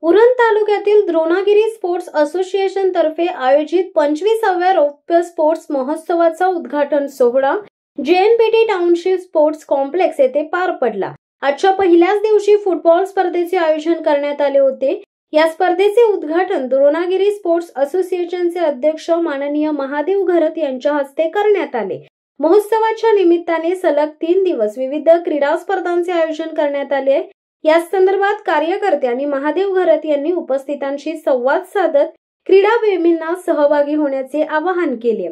उरण तालुक्यातील Dronagiri sports association तर्फे आयोजित 25व्या रौप्य स्पोर्ट्स महोत्सवाचा उद्घाटन सोहळा JNPT टाउनशिप स्पोर्ट्स कॉम्प्लेक्स येथे पार पडला। आजच्या पहिल्याच दिवशी फुटबॉल स्पर्धेचे आयोजन करण्यात आले होते। या स्पर्धेचे उद्घाटन द्रोणागिरी स्पोर्ट्स असोसिएशनचे अध्यक्ष माननीय महादेव घरत यांच्या हस्ते करण्यात आले। महोत्सवाच्या निमित्ताने सलग 3 दिवस विविध क्रीडा स्पर्धांचे आयोजन करण्यात आले। या संदर्भात कार्यकर्ते आणि महादेव घरत यांनी उपस्थितांशी संवाद साधत क्रीडाप्रेमींना सहभागी होण्याचे आवाहन केले।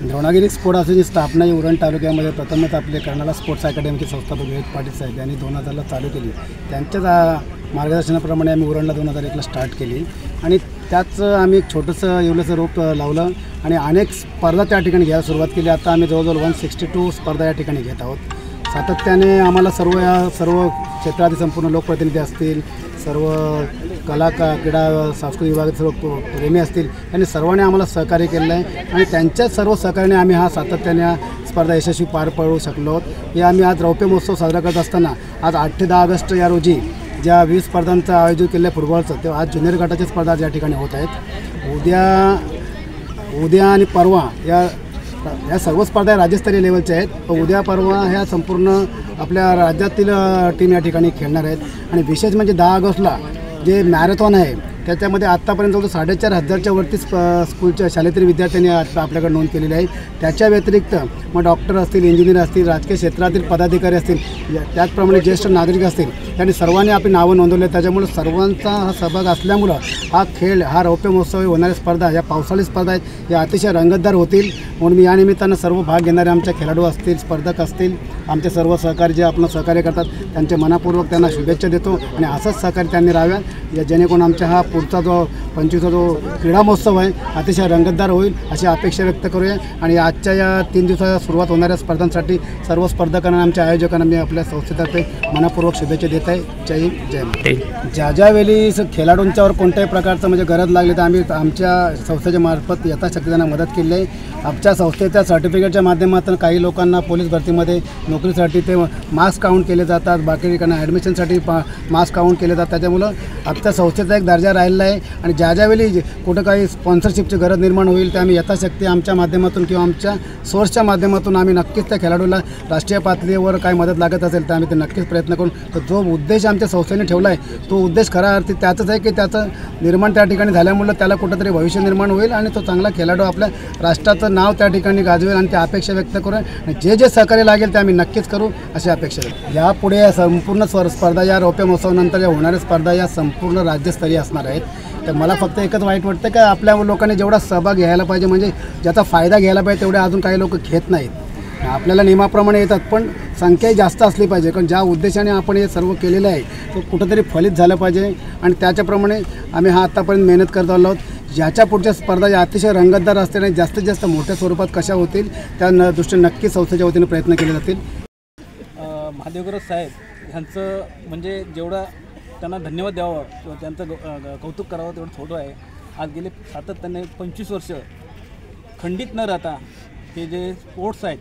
द्रोणागिरी स्पोर्ट्स असोसिएशनची स्थापना उरण तालुक्यामध्ये प्रथमच आपले कर्नाला स्पोर्ट्स अकॅडमीचे संस्थापक विवेक पाटील साहेब यांनी 2000ला चालू केली। त्यांच्याच मार्गदर्शनाप्रमाणे आम्ही उरणला 2001ला स्टार्ट केली आणि त्याच आम्ही एक छोटंसं एवढंसं रोप लावलं आणि अनेक स्पर्धा त्या ठिकाणी घ्यायला सुरुवात केली। आता आम्ही जवळजवळ 162 स्पर्धा या ठिकाणी घेत आहोत। सातत्याने आम्हाला सर्व क्षेत्रातील संपूर्ण लोकप्रतिनिधी असतील, सर्व क्रीडा सांस्कृतिक विभागाचे सर्व प्रेमी असतील, यांनी सर्वांनी आम्हाला सहकार्य केलं आहे आणि त्यांच्याच सर्व सहकार्याने आम्ही हा सातत्याने स्पर्धा यशस्वी पार पाडू शकलो आहोत। हे आम्ही आज रौप्य महोत्सव साजरा करत असताना आज 8 ते 10 ऑगस्ट या रोजी ज्या 20 स्पर्धांचं आयोजन केलं आहे फुटबॉलचं, तेव्हा आज ज्युनियर गटाच्या स्पर्धा या ठिकाणी होत आहेत। उद्या आणि परवा या सर्व स्पर्धा राज्यस्तरीय लेवलच्या आहेत। उद्या परवा ह्या संपूर्ण आपल्या राज्यातील टीम या ठिकाणी खेळणार आहेत आणि विशेष म्हणजे 10 ऑगस्टला जे मॅरेथॉन आहे त्याच्यामध्ये आत्तापर्यंत 4500च्या वरती स्कूलच्या शालेतील विद्यार्थ्यांनी आपल्याकडे नोंद केलेली आहे। त्याच्या व्यतिरिक्त मग डॉक्टर असतील, इंजिनियर असतील, राजकीय क्षेत्रातील पदाधिकारी असतील, त्याचप्रमाणे ज्येष्ठ नागरिक असतील, त्यांनी सर्वांनी आपली नावं नोंदवली। त्याच्यामुळे सर्वांचा हा सहभाग असल्यामुळं हा रौप्य महोत्सव होणाऱ्या स्पर्धा या पावसाळी स्पर्धा आहेत या अतिशय रंगतदार होतील। म्हणून मी या निमित्तानं सर्व भाग घेणारे आमच्या खेळाडू असतील, स्पर्धक असतील, आमचे सर्व सहकारी जे आपलं सहकार्य करतात त्यांचे मनापूर्वक त्यांना शुभेच्छा देतो आणि असंच सहकार्य त्यांनी राहाव्या जेणेकरून आमच्या हा पुढचा जो 25वा जो क्रीडा महोत्सव आहे अतिशय रंगतदार होईल अशी अपेक्षा व्यक्त करूया। आणि आजच्या या 3 दिवसाच्या सुरुवात होणाऱ्या स्पर्धांसाठी सर्व स्पर्धकांना आमच्या आयोजकांना मी आपल्या संस्थेतर्फे मनापूर्वक शुभेच्छा देत आहे। जय हिंद, जय महाराष्ट्र। ज्यावेळी खेळाडूंच्यावर कोणत्याही प्रकारचं म्हणजे गरज लागली तर आम्ही आमच्या संस्थेच्या मार्फत यथाशक्ती त्यांना मदत केली आहे। आमच्या संस्थेच्या सर्टिफिकेटच्या माध्यमातून काही लोकांना पोलीस भरतीमध्ये नोकरीसाठी ते मार्क्स काउंट केले जातात, बाकी ठिकाणी ॲडमिशनसाठी मार्क्स काउंट केले जातात। त्याच्यामुळं आमच्या संस्थेचा एक दर्जा राहिलेला आहे आणि ज्यावेळी कुठं काही स्पॉन्सरशिपची गरज निर्माण होईल ते आम्ही यथाशक्ती आमच्या माध्यमातून किंवा आमच्या सोर्सच्या माध्यमातून आम्ही नक्कीच त्या खेळाडूला राष्ट्रीय पातळीवर काय मदत लागत असेल तर आम्ही ते नक्कीच प्रयत्न करून तर जो उद्देश आमच्या संस्थेने ठेवला आहे तो उद्देश खरा अर्थी त्याचंच आहे की त्याचं निर्माण त्या ठिकाणी झाल्यामुळं त्याला कुठंतरी भविष्य निर्माण होईल आणि तो चांगला खेळाडू आपल्या राष्ट्राचं नाव त्या ठिकाणी गाजवेल आणि त्या अपेक्षा व्यक्त करू आणि जे सहकार्य लागेल ते आम्ही नक्कीच करू अशी अपेक्षा आहे। यापुढे संपूर्ण स्पर्धा या रौप्य महोत्सवानंतर या होणाऱ्या स्पर्धा या संपूर्ण राज्यस्तरीय असणार आहेत। तर मला फक्त एकच वाईट वाटतं की आपल्या लोकांनी जेवढा सहभाग घ्यायला पाहिजे म्हणजे ज्याचा फायदा घ्यायला पाहिजे तेवढे अजून काही लोक घेत नाहीत। आपल्याला नियमाप्रमाणे येतात पण संख्याही जास्त असली पाहिजे कारण ज्या उद्देशाने आपण हे सर्व केलेलं आहे तो कुठंतरी फलित झालं पाहिजे आणि त्याच्याप्रमाणे आम्ही आत्तापर्यंत मेहनत करत आलो आहोत। ज्याच्या पुढच्या स्पर्धा या अतिशय रंगतदार असतील आणि जास्तीत जास्त मोठ्या स्वरूपात कशा होतील त्या दृष्टीने नक्कीच संस्थेच्या वतीने प्रयत्न केले जातील। महादेव घरत साहेब ह्यांचं म्हणजे जेवढं त्यांना धन्यवाद द्यावं किंवा त्यांचं कौतुक करावं तेवढं छोटं आहे। आज गेले सातत्याने 25 वर्ष खंडित न राहता हे जे स्पोर्ट्स आहेत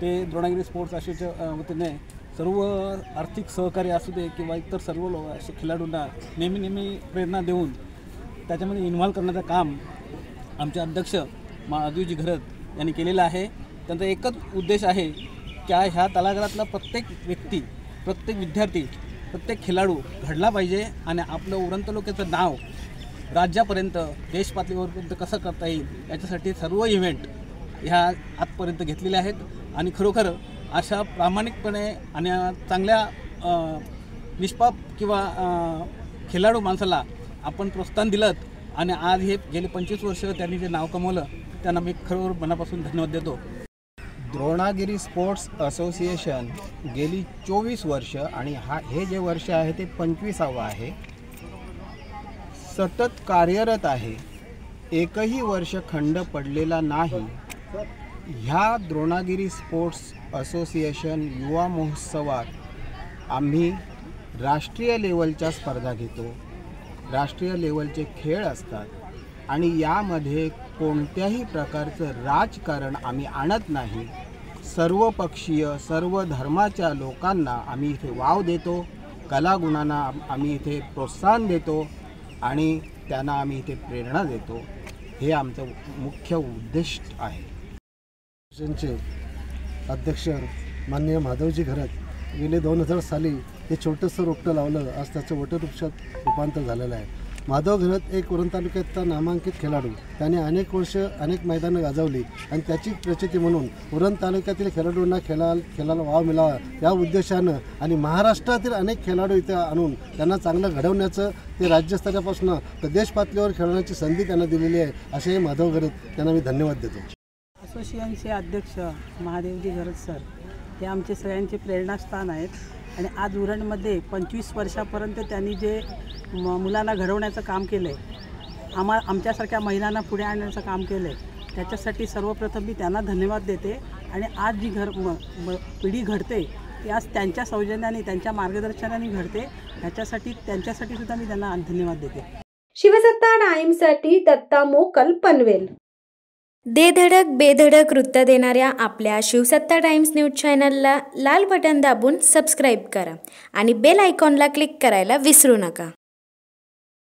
ते द्रोणागिरी स्पोर्ट्स असोसिएशनच्या वतीने सर्व आर्थिक सहकार्य असू दे किंवा इतर सर्व असे खेळाडूंना नेहमी प्रेरणा देऊन त्याच्यामध्ये इन्व्हॉल्व करण्याचं काम आमचे अध्यक्ष महादेवजी घरत यांनी केलेलं आहे। त्यांचा एकच उद्देश आहे की ह्या तलागारातला प्रत्येक व्यक्ती, प्रत्येक विद्यार्थी, प्रत्येक खेळाडू घडला पाहिजे आणि आपलं उरण तालुक्याचं नाव राज्यापर्यंत, देश पातळीवरपर्यंत कसं करता येईल याच्यासाठी सर्व इव्हेंट ह्या आजपर्यंत घेतलेले आहेत आणि खरोखर अशा प्रामाणिकपणे आणि चांगल्या निष्पाप किंवा खेळाडू माणसाला आपण प्रोत्साहन दिलं आणि आज हे गेले 25 वर्ष त्यांनी जे नाव कमवलं त्यांना मी खरोखर मनापासून धन्यवाद देतो। द्रोणागिरी स्पोर्ट्स असोसिएशन गेली 24 वर्ष आणि हे जे वर्ष आहे ते 25वा आहे, सतत कार्यरत आहे। एकही वर्ष खंड पडलेला नाही। ह्या द्रोणागिरी स्पोर्ट्स असोसिएशन युवा महोत्सवात आम्ही राष्ट्रीय लेवलच्या स्पर्धा घेतो, राष्ट्रीय लेवलचे खेळ असतात आणि यामध्ये कोणत्याही प्रकारचं राजकारण आम्ही आणत नाही। सर्वपक्षीय, सर्व धर्माच्या लोकांना आम्ही इथे वाव देतो कलागुणांना आम्ही इथे प्रोत्साहन देतो आणि त्यांना आम्ही इथे प्रेरणा देतो. हे आमचं मुख्य उद्देश आहे. चे अध्यक्ष माननीय माधवजी घरत गेले 2000 साली हे छोटंसं रोपटं लावलं, आज त्याचं वटवृक्षात रूपांतर झालेलं आहे. माधव घरत एक उरण तालुक्यातला नामांकित खेळाडू, त्याने अनेक वर्ष अनेक मैदानं गाजवली आणि त्याची प्रचिती म्हणून उरण तालुक्यातील खेळाडूंना खेळाला वाव मिळावा या उद्देशानं आणि महाराष्ट्रातील अनेक खेळाडू इथे आणून त्यांना चांगलं घडवण्याचं, ते राज्यस्तरापासून प्रदेश पातळीवर खेळण्याची संधी त्यांना दिलेली आहे. असे माधव घरत त्यांना मी धन्यवाद देतो. असोसिएशनचे अध्यक्ष महादेवजी घरत सर हे आमचे सगळ्यांचे प्रेरणास्थान आहेत आणि आज उरणमध्ये 25 वर्षापर्यंत त्यांनी जे मुलांना घडवण्याचं काम केलं आहे, आमच्यासारख्या महिलांना पुढे आणण्याचं काम केलं आहे, त्याच्यासाठी सर्वप्रथम मी त्यांना धन्यवाद देते. आणि आज जी पिढी घडते ती आज त्यांच्या सौजन्याने, त्यांच्या मार्गदर्शनाने घडते, त्यांच्यासाठी सुद्धा मी त्यांना धन्यवाद देते. शिवसत्ता टाइम्ससाठी दत्ता मोकल पनवेल. दे धडक बेधडक वृत्त देणाऱ्या आपल्या शिवसत्ता टाइम्स न्यूज चॅनलला लाल बटन दाबून सबस्क्राईब करा आणि बेल आयकॉनला क्लिक करायला विसरू नका.